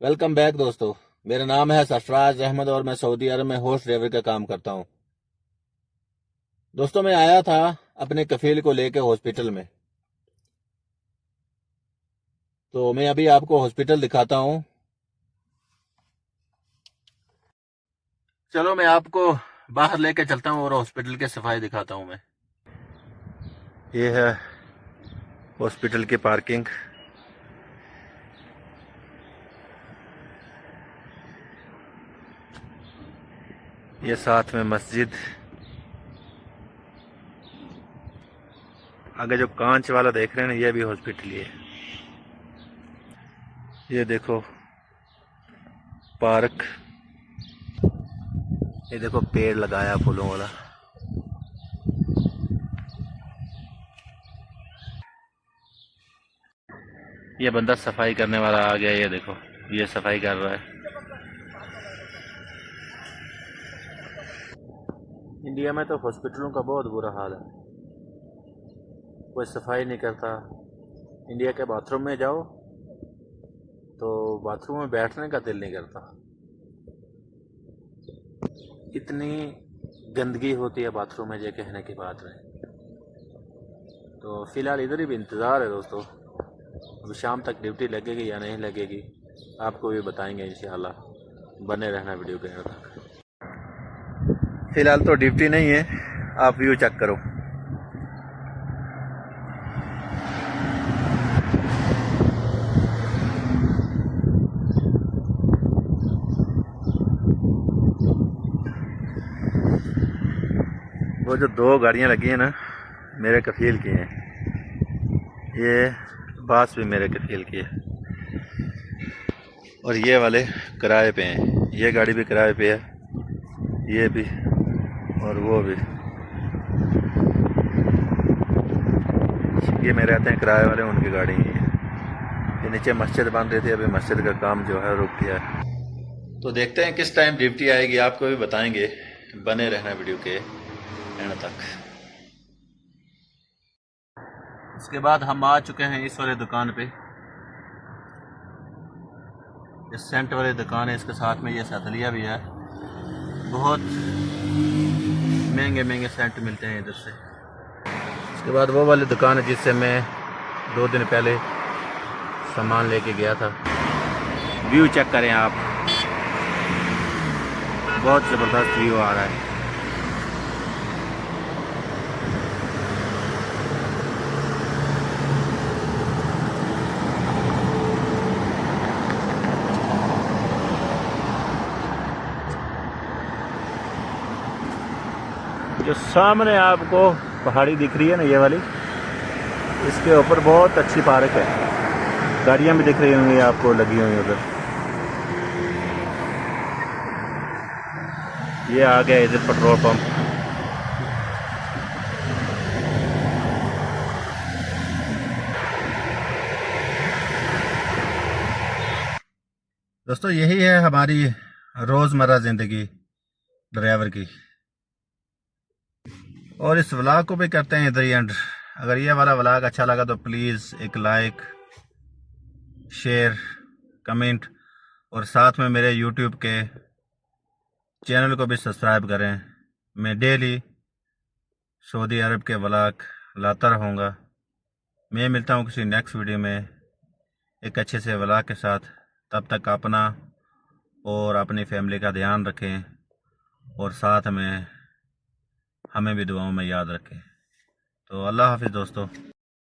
Welcome back दोस्तों। मेरा नाम है सरफराज अहमद और मैं सऊदी अरब में होस्ट ड्राइवर का काम करता हूं। दोस्तों, मैं आया था अपने कफील को लेकर हॉस्पिटल में। तो मैं अभी आपको हॉस्पिटल दिखाता हूं। चलो मैं आपको बाहर लेके चलता हूं और हॉस्पिटल की सफाई दिखाता हूं। मैं ये है हॉस्पिटल की पार्किंग। ये साथ में मस्जिद। आगे जो कांच वाला देख रहे हैं ना, ये भी हॉस्पिटल ही है। ये देखो पार्क, ये देखो पेड़ लगाया फूलों वाला। ये बंदा सफाई करने वाला आ गया, ये देखो ये सफाई कर रहा है। इंडिया में तो हॉस्पिटलों का बहुत बुरा हाल है, कोई सफाई नहीं करता। इंडिया के बाथरूम में जाओ तो बाथरूम में बैठने का दिल नहीं करता, इतनी गंदगी होती है बाथरूम में, ये कहने की बात नहीं। तो फिलहाल इधर ही भी इंतज़ार है दोस्तों, अभी शाम तक ड्यूटी लगेगी या नहीं लगेगी आपको भी बताएंगे इंशाल्लाह। बने रहना वीडियो के अंत तक। फिलहाल तो ड्यूटी नहीं है, आप व्यू चेक करो। वो जो दो गाड़ियां लगी हैं ना, मेरे कफील की हैं। ये बास भी मेरे कफील की है और ये वाले किराए पे हैं। ये गाड़ी भी किराए पे है, ये भी और वो भी। ये मेरे आते हैं किराए वाले, उनकी गाड़ी ही है। ये नीचे मस्जिद बन रही थी, अभी मस्जिद का काम जो है रुक गया है। तो देखते हैं किस टाइम ड्यूटी आएगी, आपको भी बताएंगे। बने रहना वीडियो के एंड तक। उसके बाद हम आ चुके हैं इस वाले दुकान पे। इस सेंट वाली दुकान है, इसके साथ में ये सतलिया भी है। बहुत महंगे महंगे सेंट मिलते हैं इधर से। उसके बाद वो वाली दुकान है जिससे मैं 2 दिन पहले सामान लेके गया था। व्यू चेक करें आप, बहुत ज़बरदस्त व्यू आ रहा है। जो सामने आपको पहाड़ी दिख रही है ना, ये वाली, इसके ऊपर बहुत अच्छी पार्क है। गाड़ियाँ भी दिख रही होंगी आपको लगी हुई उधर। ये आ गया इधर पेट्रोल पंप। दोस्तों, यही है हमारी रोज़मर्रा ज़िंदगी ड्राइवर की। और इस व्लॉग को भी करते हैं इधर ही एंड। अगर ये वाला व्लॉग अच्छा लगा तो प्लीज़ एक लाइक, शेयर, कमेंट और साथ में मेरे यूट्यूब के चैनल को भी सब्सक्राइब करें। मैं डेली सऊदी अरब के व्लॉग लाता रहूँगा। मैं मिलता हूँ किसी नेक्स्ट वीडियो में एक अच्छे से व्लॉग के साथ। तब तक अपना और अपनी फैमिली का ध्यान रखें और साथ में हमें भी दुआओं में याद रखें। तो अल्लाह हाफिज़ दोस्तों।